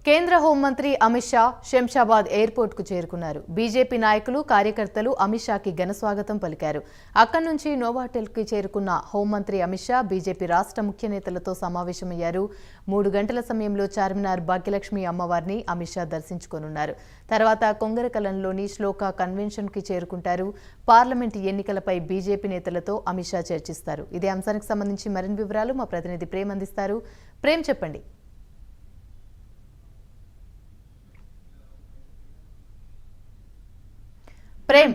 కేంద్ర హోంమంత్రి అమిత్ షా శంషాబాద్ ఎయిర్పోర్ట్ కు చేరుకున్నారు. బీజేపీ నాయకులు కార్యకర్తలు అమిత్ షాకి ఘన స్వాగతం పలికారు. అక్కడి నుంచి నోవాటెల్ కి చేరుకున్న హోంమంత్రి అమిత్ షా బీజేపీ రాష్ట్ర ముఖ్య నేతలతో సమావేశమయ్యారు. 3 గంటల సమయంలో చార్మినార్ భాగ్యలక్ష్మి అమ్మవారిని అమిత్ షా దర్శించుకోనున్నారు. తర్వాత కొంగరకలంలోని శ్లోక కన్వెన్షన్ కి చేరుకుంటారు. పార్లమెంట్ ఎన్నికలపై బీజేపీ నేతలతో అమిత్ షా చర్చిస్తారు. ఇదే అంశానికి సంబంధించి మరిన్ని వివరాలు మా ప్రతినిధి ప్రేమ్ అందిస్తారు. ప్రేమ్, చెప్పండి. ప్రేమ్,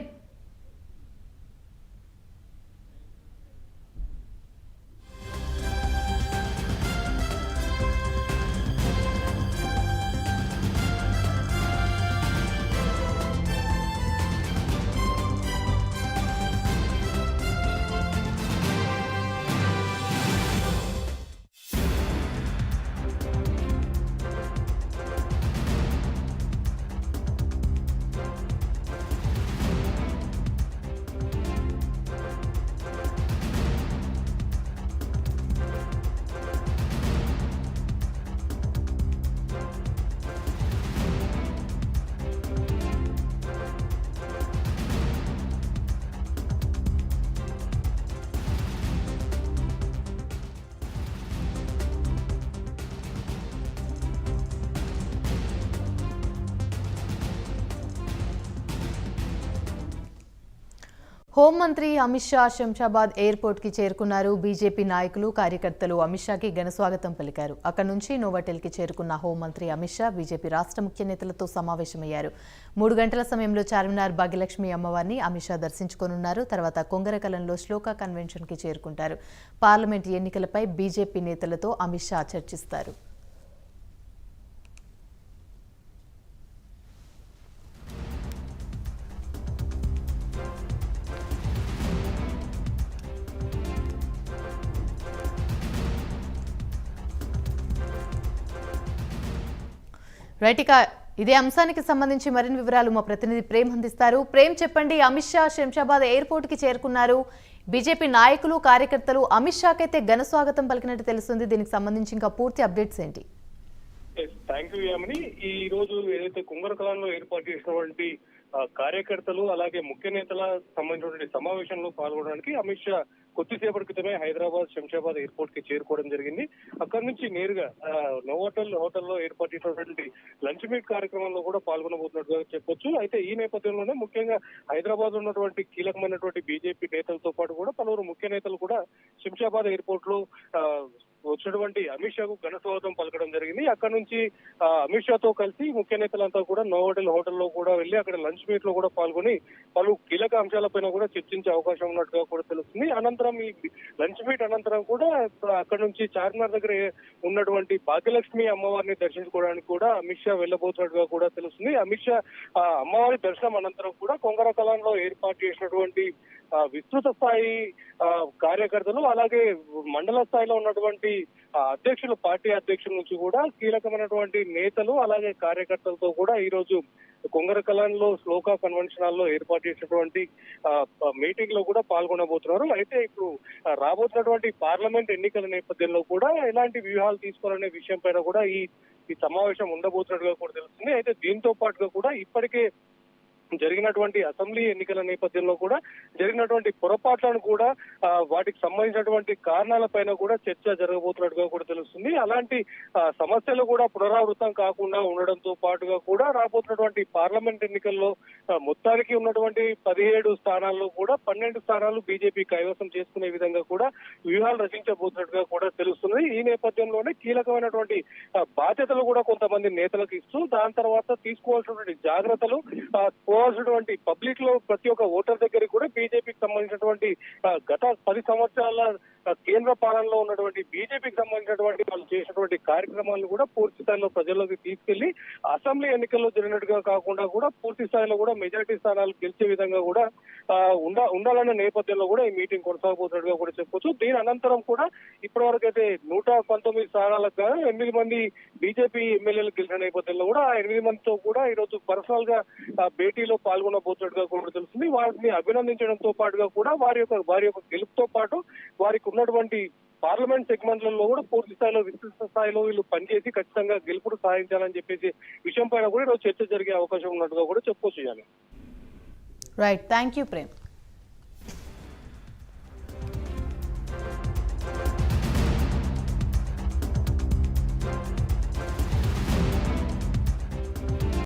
హోంమంత్రి అమిత్ షా శంషాబాద్ ఎయిర్పోర్ట్ కి చేరుకున్నారు. బీజేపీ నాయకులు కార్యకర్తలు అమిత్ షాకి ఘన స్వాగతం పలికారు. అక్కడి నుంచి నోవాటెల్ కి చేరుకున్న హోంమంత్రి అమిత్ షా బీజేపీ రాష్ట్ర ముఖ్య నేతలతో సమావేశమయ్యారు. 3 గంటల సమయంలో చార్మినార్ భాగ్యలక్ష్మి అమ్మవారిని అమిత్ షా దర్శించుకోనున్నారు. తర్వాత కొంగరకలంలో శ్లోక కన్వెన్షన్ కి చేరుకుంటారు. పార్లమెంట్ ఎన్నికలపై బీజేపీ నేతలతో అమిత్ షా చర్చిస్తారు. రైట్, ఇక ఇదే అంశానికి సంబంధించి మరిన్ని వివరాలు మా ప్రతినిధి ప్రేమ్ అందిస్తారు. ప్రేమ్, చెప్పండి. అమిత్ షా శంషాబాద్ ఎయిర్పోర్ట్ కి చేరుకున్నారు. బీజేపీ నాయకులు కార్యకర్తలు అమిత్ షాకైతే ఘన స్వాగతం పలికినట్టు తెలుస్తుంది. దీనికి సంబంధించి ఇంకా పూర్తి అప్డేట్స్ ఏంటి? Thank you Yamini. ఈ రోజు ఏదైతే కుంగరకలంలో ఏర్పాటు చేసినటువంటి కార్యకర్తలు అలాగే ముఖ్య నేతల సంబంధించినటువంటి సమావేశంలో పాల్గొనడానికి అమిత్ షా కొద్దిసేపటి క్రితమే హైదరాబాద్ శంషాబాద్ ఎయిర్పోర్ట్ కి చేరుకోవడం జరిగింది. అక్కడి నుంచి నేరుగా నోవాటెల్ హోటల్లో ఏర్పాటు చేసినటువంటి లంచ్ మీట్ కార్యక్రమంలో కూడా పాల్గొనబోతున్నట్టుగా చెప్పొచ్చు. అయితే ఈ నేపథ్యంలోనే ముఖ్యంగా హైదరాబాద్ ఉన్నటువంటి కీలకమైనటువంటి బీజేపీ నేతలతో పాటు కూడా పలువురు ముఖ్య నేతలు కూడా శంషాబాద్ ఎయిర్పోర్ట్ లో వచ్చినటువంటి అమిత్ షాకు ఘన స్వాగతం పలకడం జరిగింది. అక్కడ నుంచి అమిత్ షాతో కలిసి ముఖ్య నేతలంతా కూడా నోవాటెల్ హోటల్లో కూడా వెళ్లి అక్కడ లంచ్ మీట్ లో కూడా పాల్గొని పలు కీలక అంశాలపైన కూడా చర్చించే అవకాశం ఉన్నట్టుగా కూడా తెలుస్తుంది. అనంతరం ఈ లంచ్ మీట్ అనంతరం కూడా అక్కడ నుంచి చార్మినార్ దగ్గర ఉన్నటువంటి భాగ్యలక్ష్మి అమ్మవారిని దర్శించుకోవడానికి కూడా అమిత్ షా వెళ్లబోతున్నట్టుగా కూడా తెలుస్తుంది. అమిత్ షా అమ్మవారి దర్శనం అనంతరం కూడా కొంగరకలంలో ఏర్పాటు చేసినటువంటి విస్తృత స్థాయి కార్యకర్తలు అలాగే మండల స్థాయిలో ఉన్నటువంటి అధ్యక్షులు, పార్టీ అధ్యక్షుల నుంచి కూడా కీలకమైనటువంటి నేతలు అలాగే కార్యకర్తలతో కూడా ఈ రోజు కొంగరకలంలో శ్లోక కన్వెన్షన్ హాల్లో ఏర్పాటు చేసినటువంటి మీటింగ్ లో కూడా పాల్గొనబోతున్నారు. అయితే ఇప్పుడు రాబోతున్నటువంటి పార్లమెంట్ ఎన్నికల నేపథ్యంలో కూడా ఎలాంటి వ్యూహాలు తీసుకోవాలనే విషయం పైన కూడా ఈ సమావేశం ఉండబోతున్నట్టుగా కూడా తెలుస్తుంది. అయితే దీంతో పాటుగా కూడా ఇప్పటికే జరిగినటువంటి అసెంబ్లీ ఎన్నికల నేపథ్యంలో కూడా జరిగినటువంటి పొరపాట్లను కూడా వాటికి సంబంధించినటువంటి కారణాలపైన కూడా చర్చ జరగబోతున్నట్టుగా కూడా తెలుస్తుంది. అలాంటి సమస్యలు కూడా పునరావృతం కాకుండా ఉండడంతో పాటుగా కూడా రాబోతున్నటువంటి పార్లమెంట్ ఎన్నికల్లో మొత్తానికి ఉన్నటువంటి 17 స్థానాల్లో కూడా 12 స్థానాలు బీజేపీ కైవసం చేసుకునే విధంగా కూడా వ్యూహాలు రచించబోతున్నట్టుగా కూడా తెలుస్తుంది. ఈ నేపథ్యంలోనే కీలకమైనటువంటి బాధ్యతలు కూడా కొంతమంది నేతలకు ఇస్తూ దాని తర్వాత తీసుకోవాల్సినటువంటి జాగ్రత్తలు పోవాల్సినటువంటి పబ్లిక్ లో ప్రతి ఒక్క ఓటర్ దగ్గరికి కూడా బీజేపీకి సంబంధించినటువంటి గత 10 సంవత్సరాల కేంద్ర పాలనలో ఉన్నటువంటి బీజేపీకి సంబంధించినటువంటి వాళ్ళు చేసినటువంటి కార్యక్రమాలను కూడా పూర్తి స్థాయిలో ప్రజల్లోకి తీసుకెళ్లి అసెంబ్లీ ఎన్నికల్లో జరిగినట్టుగా కాకుండా కూడా పూర్తి స్థాయిలో కూడా మెజారిటీ స్థానాలు గెలిచే విధంగా కూడా ఉండాలనే నేపథ్యంలో కూడా ఈ మీటింగ్ కొనసాగబోతున్నట్టుగా కూడా చెప్పొచ్చు. దీని అనంతరం కూడా ఇప్పటి వరకు అయితే 119 స్థానాలకు గాను 8 మంది బీజేపీ ఎమ్మెల్యేలు గెలిచిన నేపథ్యంలో కూడా 8 మందితో కూడా ఈ రోజు పర్సనల్ గా భేటీలో పాల్గొనబోతున్నట్టుగా కూడా తెలుస్తుంది. వారిని అభినందించడంతో పాటుగా కూడా వారి యొక్క గెలుపుతో పాటు వారికి ఉన్నటువంటి పార్లమెంట్ సెగ్మెంట్లలో కూడా పూర్తి స్థాయిలో విస్తృత స్థాయిలో వీళ్ళు పనిచేసి ఖచ్చితంగా గెలుపుడు సాధించాలని చెప్పేసి విషయం పైన కూడా ఈరోజు చర్చ జరిగే అవకాశం ఉన్నట్టుగా కూడా చెప్పుకోవచ్చు. Right, thank you Prem.